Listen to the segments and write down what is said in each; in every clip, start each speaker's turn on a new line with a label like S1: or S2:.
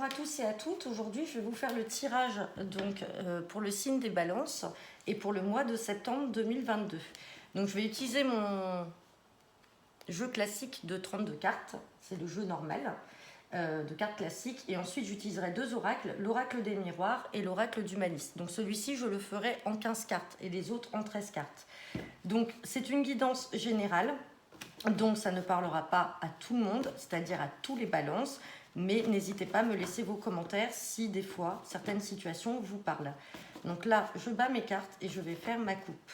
S1: à tous et à toutes. Aujourd'hui, je vais vous faire le tirage donc, pour le signe des balances et pour le mois de septembre 2022. Donc, je vais utiliser mon jeu classique de 32 cartes. C'est le jeu normal de cartes classiques. Et ensuite, j'utiliserai deux oracles, l'oracle des miroirs et l'oracle du malice. Donc, celui-ci, je le ferai en 15 cartes et les autres en 13 cartes. Donc, c'est une guidance générale. Donc, ça ne parlera pas à tout le monde, c'est-à-dire à tous les balances. Mais n'hésitez pas à me laisser vos commentaires si des fois certaines situations vous parlent. Donc là, je bats mes cartes et je vais faire ma coupe.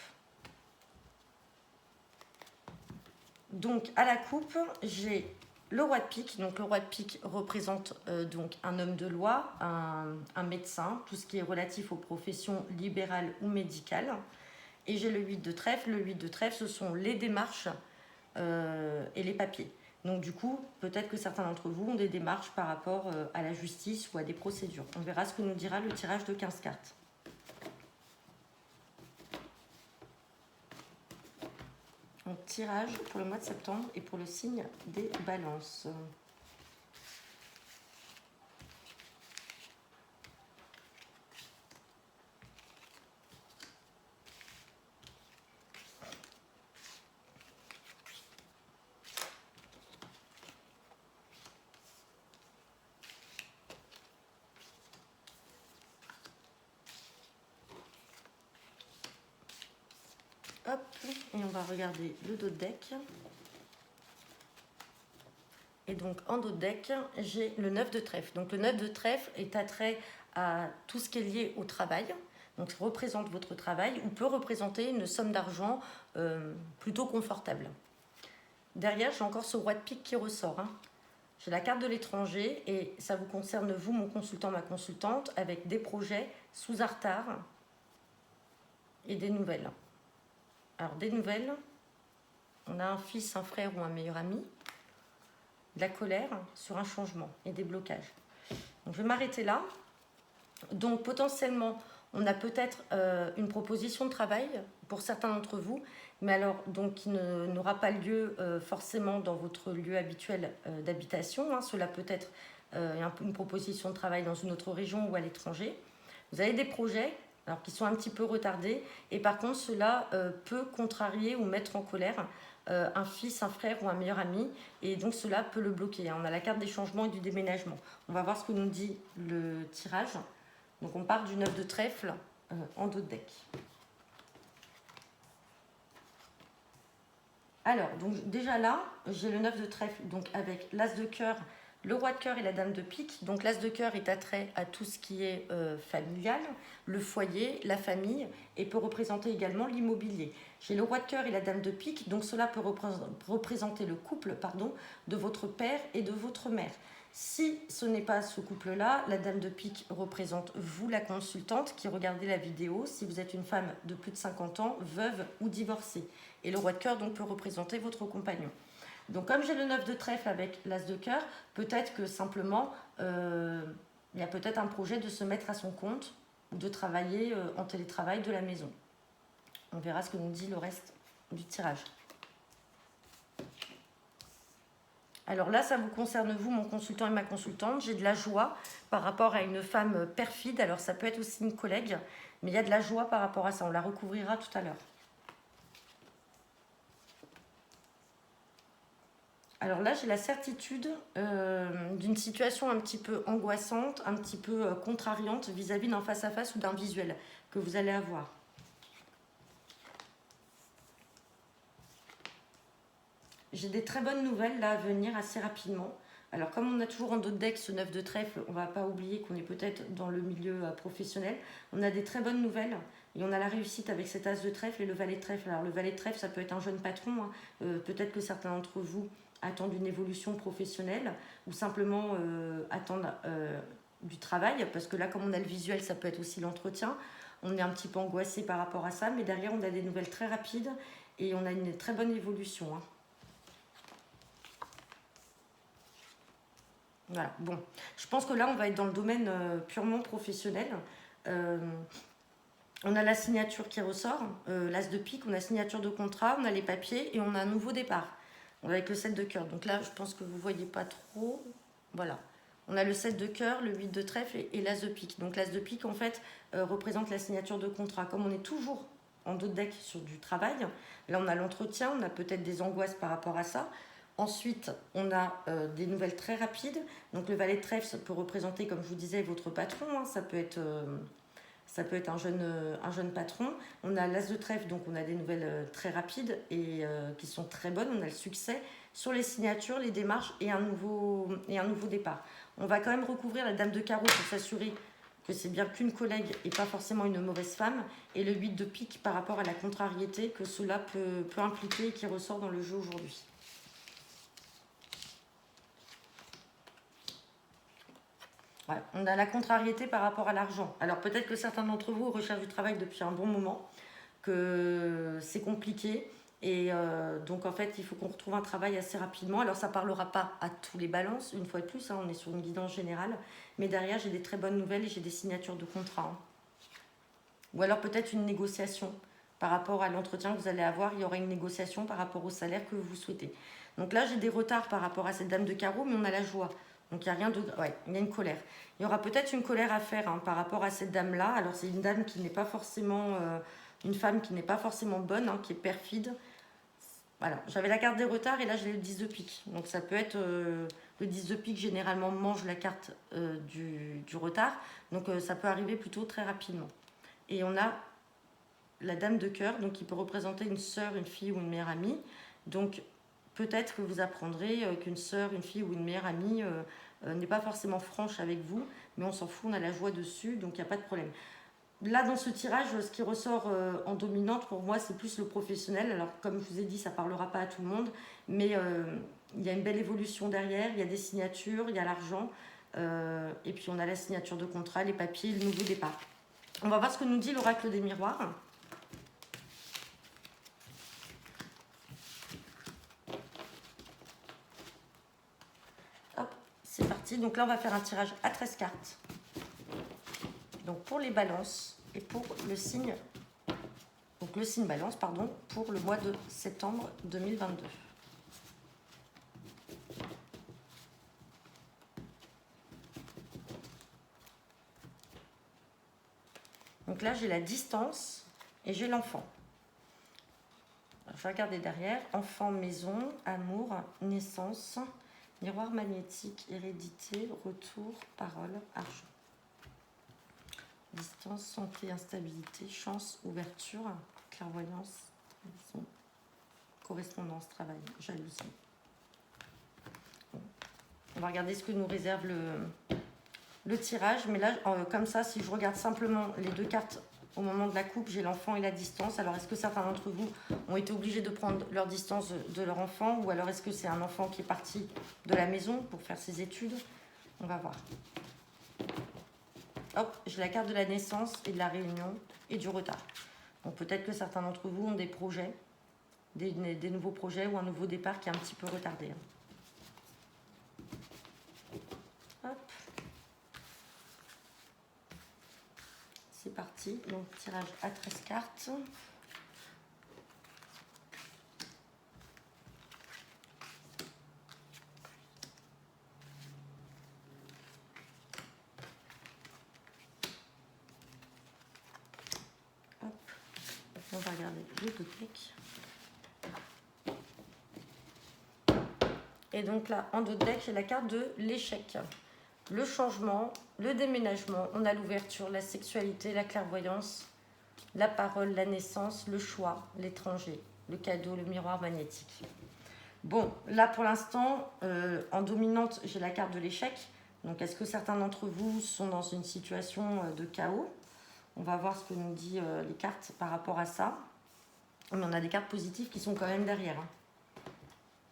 S1: Donc à la coupe, j'ai le roi de pique. Donc le roi de pique représente donc un homme de loi, un médecin, tout ce qui est relatif aux professions libérales ou médicales. Et j'ai le 8 de trèfle. Le 8 de trèfle, ce sont les démarches et les papiers. Donc du coup, peut-être que certains d'entre vous ont des démarches par rapport à la justice ou à des procédures. On verra ce que nous dira le tirage de 15 cartes. Donc tirage pour le mois de septembre et pour le signe des balances. Hop, et on va regarder le dos de deck. Et donc en dos de deck, j'ai le 9 de trèfle. Donc le 9 de trèfle est attrait à tout ce qui est lié au travail. Donc ça représente votre travail ou peut représenter une somme d'argent plutôt confortable. Derrière, j'ai encore ce roi de pique qui ressort. J'ai la carte de l'étranger et ça vous concerne vous, mon consultant, ma consultante, avec des projets sous un retard et des nouvelles. Alors des nouvelles, on a un fils, un frère ou un meilleur ami, de la colère sur un changement et des blocages. Donc je vais m'arrêter là. Donc potentiellement, on a peut-être une proposition de travail pour certains d'entre vous, mais alors donc qui n'aura pas lieu forcément dans votre lieu habituel d'habitation. Cela peut être une proposition de travail dans une autre région ou à l'étranger. Vous avez des projets alors qui sont un petit peu retardés et par contre cela peut contrarier ou mettre en colère un fils, un frère ou un meilleur ami et donc cela peut le bloquer. On a la carte des changements et du déménagement. On va voir ce que nous dit le tirage. Donc on part du 9 de trèfle en dos de deck. Alors, donc déjà là, j'ai le 9 de trèfle donc avec l'as de cœur, le roi de cœur et la dame de pique. Donc l'as de cœur est attrait à tout ce qui est familial, le foyer, la famille et peut représenter également l'immobilier. J'ai le roi de cœur et la dame de pique, donc cela peut représenter le couple de votre père et de votre mère. Si ce n'est pas ce couple-là, la dame de pique représente vous, la consultante, qui regardez la vidéo, si vous êtes une femme de plus de 50 ans, veuve ou divorcée. Et le roi de cœur donc peut représenter votre compagnon. Donc comme j'ai le 9 de trèfle avec l'as de cœur, peut-être que simplement, il y a peut-être un projet de se mettre à son compte ou de travailler en télétravail de la maison. On verra ce que nous dit le reste du tirage. Alors là, ça vous concerne vous, mon consultant et ma consultante. J'ai de la joie par rapport à une femme perfide. Alors ça peut être aussi une collègue, mais il y a de la joie par rapport à ça. On la recouvrira tout à l'heure. Alors là, j'ai la certitude d'une situation un petit peu angoissante, un petit peu contrariante vis-à-vis d'un face-à-face ou d'un visuel que vous allez avoir. J'ai des très bonnes nouvelles là à venir assez rapidement. Alors comme on a toujours en dos de deck ce 9 de trèfle, on ne va pas oublier qu'on est peut-être dans le milieu professionnel. On a des très bonnes nouvelles et on a la réussite avec cet as de trèfle et le valet de trèfle. Alors le valet de trèfle, ça peut être un jeune patron. Peut-être que certains d'entre vous attendent une évolution professionnelle ou simplement attendent du travail. Parce que là, comme on a le visuel, ça peut être aussi l'entretien. On est un petit peu angoissé par rapport à ça, mais derrière, on a des nouvelles très rapides et on a une très bonne évolution. Voilà, bon, je pense que là, on va être dans le domaine purement professionnel. On a la signature qui ressort, l'as de pique, on a signature de contrat, on a les papiers et on a un nouveau départ avec le 7 de cœur. Donc là, je pense que vous ne voyez pas trop. Voilà, On a le 7 de cœur, le 8 de trèfle et l'as de pique. Donc l'as de pique, en fait, représente la signature de contrat. Comme on est toujours en dos de deck sur du travail, là on a l'entretien, on a peut-être des angoisses par rapport à ça. Ensuite, on a des nouvelles très rapides. Donc le valet de trèfle, ça peut représenter, comme je vous disais, votre patron. Hein. Ça peut être un jeune patron. On a l'as de trèfle, donc on a des nouvelles très rapides et qui sont très bonnes. On a le succès sur les signatures, les démarches et un nouveau départ. On va quand même recouvrir la dame de carreau pour s'assurer que c'est bien qu'une collègue et pas forcément une mauvaise femme. Et le 8 de pique par rapport à la contrariété que cela peut impliquer et qui ressort dans le jeu aujourd'hui. Ouais, on a la contrariété par rapport à l'argent. Alors peut-être que certains d'entre vous recherchent du travail depuis un bon moment, que c'est compliqué. Et donc en fait, il faut qu'on retrouve un travail assez rapidement. Alors ça ne parlera pas à tous les balances, une fois de plus, hein, on est sur une guidance générale. Mais derrière, j'ai des très bonnes nouvelles et j'ai des signatures de contrat. Hein. Ou alors peut-être une négociation par rapport à l'entretien que vous allez avoir. Il y aura une négociation par rapport au salaire que vous souhaitez. Donc là, j'ai des retards par rapport à cette dame de carreau, mais on a la joie. Donc il y a rien de... Ouais, il y a une colère. Il y aura peut-être une colère à faire hein, par rapport à cette dame-là. Alors c'est une dame qui n'est pas forcément... une femme qui n'est pas forcément bonne, hein, qui est perfide. Voilà, j'avais la carte des retards et là j'ai le 10 de pique. Donc ça peut être... le 10 de pique généralement mange la carte du retard. Donc ça peut arriver plutôt très rapidement. Et on a la dame de cœur, donc qui peut représenter une sœur, une fille ou une meilleure amie. Donc peut-être que vous apprendrez qu'une sœur, une fille ou une meilleure amie n'est pas forcément franche avec vous, mais on s'en fout, on a la joie dessus, donc il n'y a pas de problème. Là, dans ce tirage, ce qui ressort en dominante, pour moi, c'est plus le professionnel. Alors, comme je vous ai dit, ça ne parlera pas à tout le monde, mais il y a une belle évolution derrière, il y a des signatures, il y a l'argent, et puis on a la signature de contrat, les papiers, le nouveau départ. On va voir ce que nous dit l'oracle des miroirs. Hop, c'est parti. Donc là, on va faire un tirage à 13 cartes. Donc pour les balances et pour le signe, donc le signe balance, pardon, pour le mois de septembre 2022. Donc là, j'ai la distance et j'ai l'enfant. Je vais regarder derrière. Enfant, maison, amour, naissance, miroir magnétique, hérédité, retour, parole, argent. Distance, santé, instabilité, chance, ouverture, clairvoyance, trahison, correspondance, travail, jalousie. Bon. On va regarder ce que nous réserve le tirage. Mais là, comme ça, si je regarde simplement les deux cartes au moment de la coupe, j'ai l'enfant et la distance. Alors, est-ce que certains d'entre vous ont été obligés de prendre leur distance de leur enfant? Ou alors, est-ce que c'est un enfant qui est parti de la maison pour faire ses études? On va voir. Hop, j'ai la carte de la naissance et de la réunion et du retard. Donc peut-être que certains d'entre vous ont des projets, des nouveaux projets ou un nouveau départ qui est un petit peu retardé. Hop. C'est parti, donc tirage à 13 cartes. On va regarder les deux decks. Et donc là, en deux decks, j'ai la carte de l'échec. Le changement, le déménagement, on a l'ouverture, la sexualité, la clairvoyance, la parole, la naissance, le choix, l'étranger, le cadeau, le miroir magnétique. Bon, là pour l'instant, en dominante, j'ai la carte de l'échec. Donc est-ce que certains d'entre vous sont dans une situation de chaos? On va voir ce que nous dit les cartes par rapport à ça. Mais on a des cartes positives qui sont quand même derrière. Hein.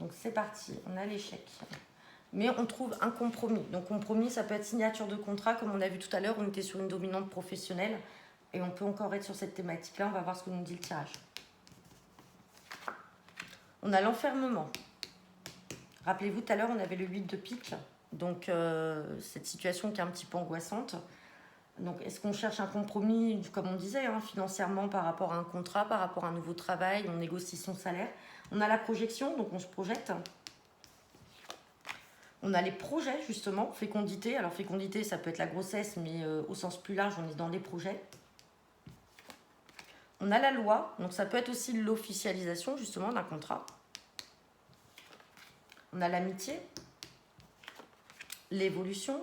S1: Donc c'est parti, on a l'échec. Mais on trouve un compromis. Donc compromis, ça peut être signature de contrat. Comme on a vu tout à l'heure, on était sur une dominante professionnelle. Et on peut encore être sur cette thématique-là. On va voir ce que nous dit le tirage. On a l'enfermement. Rappelez-vous, tout à l'heure, on avait le 8 de pique. Donc cette situation qui est un petit peu angoissante. Donc, est-ce qu'on cherche un compromis, comme on disait, hein, financièrement par rapport à un contrat, par rapport à un nouveau travail, on négocie son salaire. On a la projection, donc on se projette. On a les projets, justement, fécondité. Alors, fécondité, ça peut être la grossesse, mais au sens plus large, on est dans les projets. On a la loi, donc ça peut être aussi l'officialisation, justement, d'un contrat. On a l'amitié, l'évolution,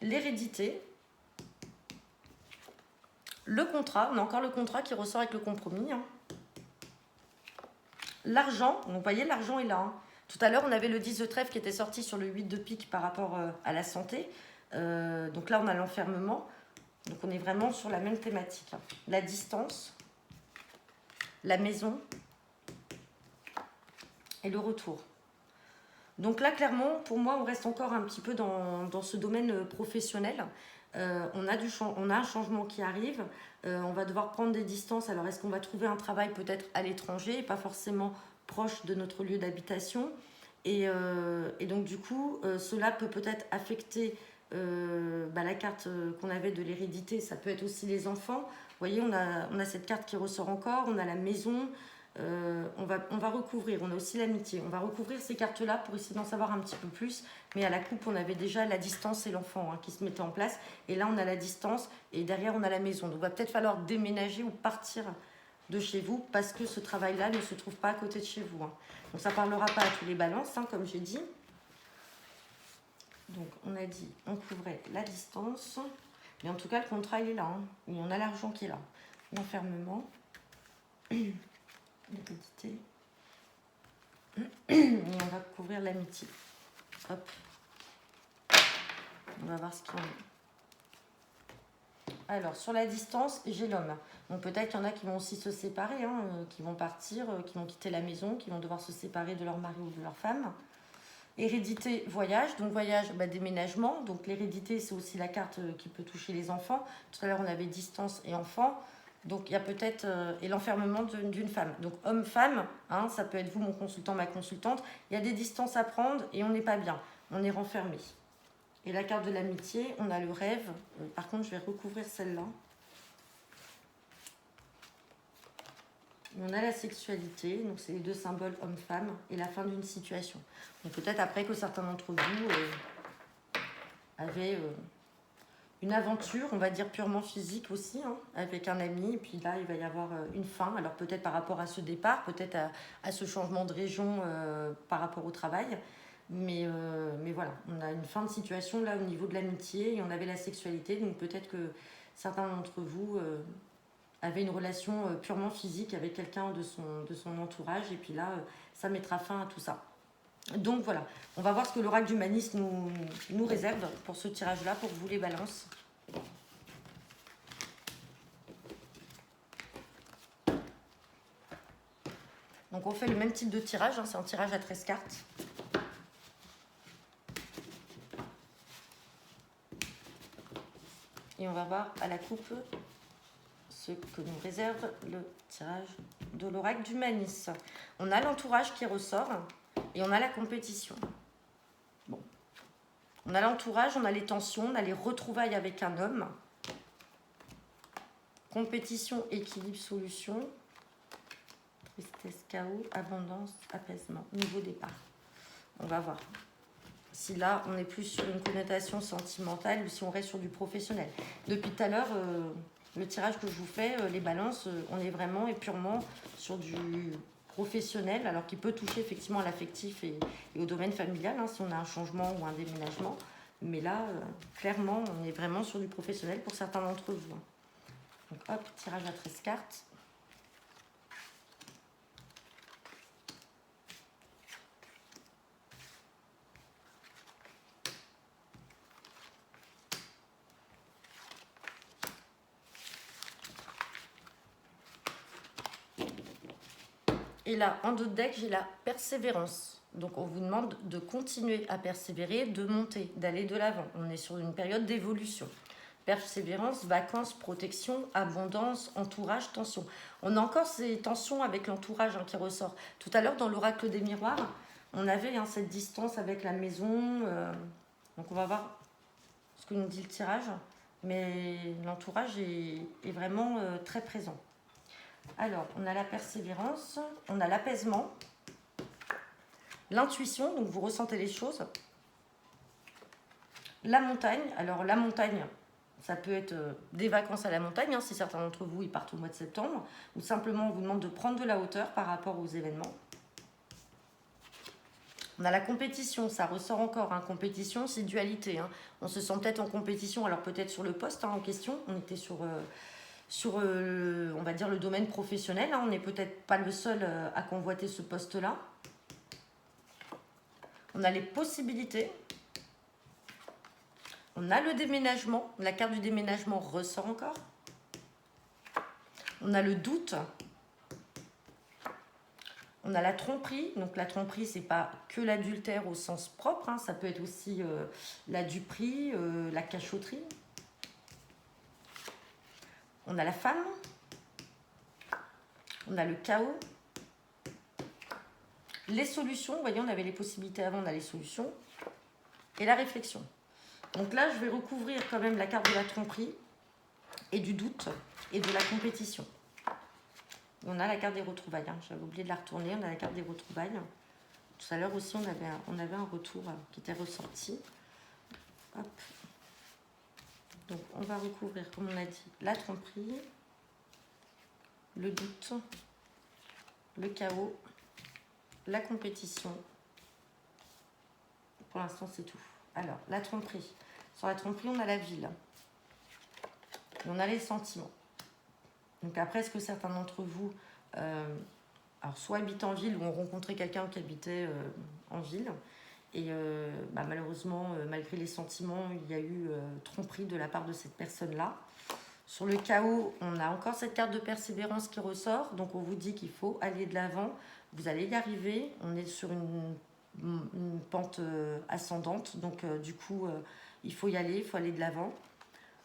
S1: l'hérédité, le contrat. On a encore le contrat qui ressort avec le compromis. Hein. L'argent, donc vous voyez, l'argent est là. Hein. Tout à l'heure, on avait le 10 de trèfle qui était sorti sur le 8 de pique par rapport à la santé. Donc là, on a l'enfermement. Donc on est vraiment sur la même thématique. Hein. La distance, la maison et le retour. Donc là, clairement, pour moi, on reste encore un petit peu dans ce domaine professionnel. On a un changement qui arrive. On va devoir prendre des distances. Alors, est-ce qu'on va trouver un travail peut-être à l'étranger, pas forcément proche de notre lieu d'habitation et donc, du coup, cela peut peut-être affecter la carte qu'on avait de l'hérédité. Ça peut être aussi les enfants. Vous voyez, on a cette carte qui ressort encore. On a la maison. On va recouvrir, on a aussi l'amitié, on va recouvrir ces cartes-là pour essayer d'en savoir un petit peu plus, mais à la coupe, on avait déjà la distance et l'enfant qui se mettaient en place, et là, on a la distance, et derrière, on a la maison. Donc, il va peut-être falloir déménager ou partir de chez vous, parce que ce travail-là ne se trouve pas à côté de chez vous. Hein. Donc, ça ne parlera pas à tous les balances, hein, comme j'ai dit. Donc, on a dit, on couvrait la distance, mais en tout cas, le contrat, il est là, hein, et on a l'argent qui est là. L'enfermement. L'hérédité. Et on va couvrir l'amitié. Hop. On va voir ce qu'il y en a. Alors, sur la distance, j'ai l'homme. Donc, peut-être qu'il y en a qui vont aussi se séparer, hein, qui vont partir, qui vont quitter la maison, qui vont devoir se séparer de leur mari ou de leur femme. Hérédité, voyage. Donc, voyage, déménagement. Donc, l'hérédité, c'est aussi la carte qui peut toucher les enfants. Tout à l'heure, on avait distance et enfants. Donc, il y a peut-être... et l'enfermement d'une femme. Donc, homme-femme, hein, ça peut être vous, mon consultant, ma consultante. Il y a des distances à prendre et on n'est pas bien. On est renfermé. Et la carte de l'amitié, on a le rêve. Par contre, je vais recouvrir celle-là. On a la sexualité. Donc, c'est les deux symboles homme-femme. Et la fin d'une situation. Donc, peut-être après que certains d'entre vous avaient... une aventure, on va dire purement physique aussi, hein, avec un ami. Et puis là, il va y avoir une fin. Alors peut-être par rapport à ce départ, peut-être à ce changement de région par rapport au travail. Mais voilà, on a une fin de situation là au niveau de l'amitié et on avait la sexualité. Donc peut-être que certains d'entre vous avaient une relation purement physique avec quelqu'un de son entourage. Et puis là, ça mettra fin à tout ça. Donc voilà, on va voir ce que l'oracle d'Humanis nous réserve pour ce tirage-là, pour vous les balances. Donc on fait le même type de tirage, hein, c'est un tirage à 13 cartes. Et on va voir à la coupe ce que nous réserve le tirage de l'oracle d'Humanis. On a l'entourage qui ressort. Et on a la compétition. Bon. On a l'entourage, on a les tensions, on a les retrouvailles avec un homme. Compétition, équilibre, solution. Tristesse, chaos, abondance, apaisement. Nouveau départ. On va voir. Si là, on est plus sur une connotation sentimentale ou si on reste sur du professionnel. Depuis tout à l'heure, le tirage que je vous fais, les balances, on est vraiment et purement sur du... professionnel, alors qui peut toucher effectivement à l'affectif et au domaine familial, hein, si on a un changement ou un déménagement. Mais là, clairement, on est vraiment sur du professionnel pour certains d'entre vous. Hein. Donc hop, tirage à 13 cartes. Et là, en dos de deck, j'ai la persévérance. Donc, on vous demande de continuer à persévérer, de monter, d'aller de l'avant. On est sur une période d'évolution. Persévérance, vacances, protection, abondance, entourage, tension. On a encore ces tensions avec l'entourage qui ressort. Tout à l'heure, dans l'oracle des miroirs, on avait cette distance avec la maison. Donc, on va voir ce que nous dit le tirage. Mais l'entourage est vraiment très présent. Alors, on a la persévérance, on a l'apaisement, L'intuition, donc vous ressentez les choses. La montagne, alors la montagne, ça peut être des vacances à la montagne, hein, si certains d'entre vous ils partent au mois de septembre, ou simplement on vous demande de prendre de la hauteur par rapport aux événements. On a la compétition, ça ressort encore, hein. Compétition, c'est dualité, hein. On se sent peut-être en compétition, alors peut-être sur le poste, hein, en question, on était sur on va dire, le domaine professionnel, hein. On n'est peut-être pas le seul à convoiter ce poste-là. On a les possibilités. On a le déménagement, la carte du déménagement ressort encore. On a le doute. On a la tromperie, donc la tromperie, c'est pas que l'adultère au sens propre, hein, ça peut être aussi la duperie, la cachotterie. On a la femme, on a le chaos, les solutions, vous voyez, on avait les possibilités avant, on a les solutions, et la réflexion. Donc là, je vais recouvrir quand même la carte de la tromperie, et du doute, et de la compétition. On a la carte des retrouvailles, hein. J'avais oublié de la retourner, on a la carte des retrouvailles. Tout à l'heure aussi, on avait un retour qui était ressorti. Hop. Donc, on va recouvrir, comme on a dit, la tromperie, le doute, le chaos, la compétition. Pour l'instant, c'est tout. Alors, la tromperie. Sur la tromperie, on a la ville. Et on a les sentiments. Donc après, est-ce que certains d'entre vous, alors soit habitent en ville ou ont rencontré quelqu'un qui habitait en ville, et malheureusement, malgré les sentiments, il y a eu tromperie de la part de cette personne-là. Sur le chaos, on a encore cette carte de persévérance qui ressort, donc on vous dit qu'il faut aller de l'avant, vous allez y arriver, on est sur une pente ascendante, donc du coup, il faut y aller, il faut aller de l'avant.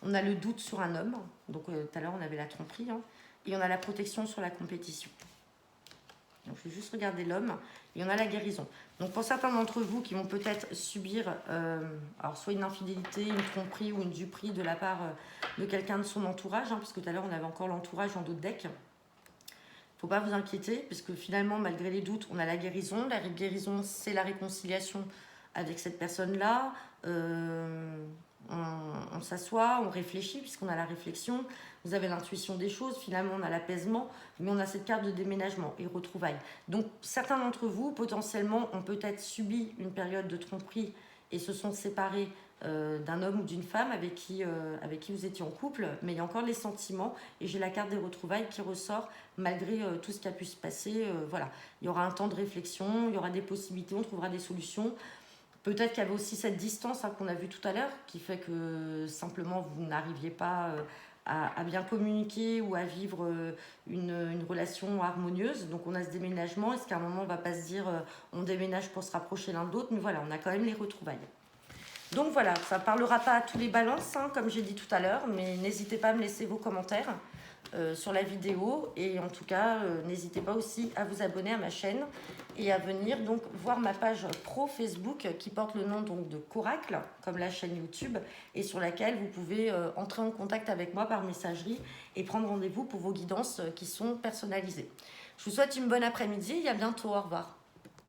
S1: On a le doute sur un homme, donc tout à l'heure on avait la tromperie, hein, et on a la protection sur la compétition. Donc je vais juste regarder l'homme, et on a la guérison. Donc pour certains d'entre vous qui vont peut-être subir alors soit une infidélité, une tromperie ou une duperie de la part de quelqu'un de son entourage, hein, parce que tout à l'heure on avait encore l'entourage en d'autres decks. Il ne faut pas vous inquiéter, puisque finalement malgré les doutes, on a la guérison. La guérison, c'est la réconciliation avec cette personne-là. On s'assoit, on réfléchit, puisqu'on a la réflexion, vous avez l'intuition des choses, finalement on a l'apaisement, mais on a cette carte de déménagement et retrouvailles. Donc certains d'entre vous, potentiellement, ont peut-être subi une période de tromperie et se sont séparés d'un homme ou d'une femme avec qui vous étiez en couple, mais il y a encore les sentiments, et j'ai la carte des retrouvailles qui ressort, malgré tout ce qui a pu se passer. Voilà, il y aura un temps de réflexion, il y aura des possibilités, on trouvera des solutions. Peut-être qu'il y avait aussi cette distance, hein, qu'on a vue tout à l'heure, qui fait que simplement vous n'arriviez pas à bien communiquer ou à vivre une relation harmonieuse. Donc on a ce déménagement. Est-ce qu'à un moment on ne va pas se dire on déménage pour se rapprocher l'un de l'autre? Mais voilà, on a quand même les retrouvailles. Donc voilà, ça ne parlera pas à tous les balances, hein, comme j'ai dit tout à l'heure, mais n'hésitez pas à me laisser vos commentaires sur la vidéo, et en tout cas n'hésitez pas aussi à vous abonner à ma chaîne et à venir donc voir ma page pro Facebook qui porte le nom donc de Coracle, comme la chaîne YouTube, et sur laquelle vous pouvez entrer en contact avec moi par messagerie et prendre rendez-vous pour vos guidances qui sont personnalisées. Je vous souhaite une bonne après-midi et à bientôt, au revoir.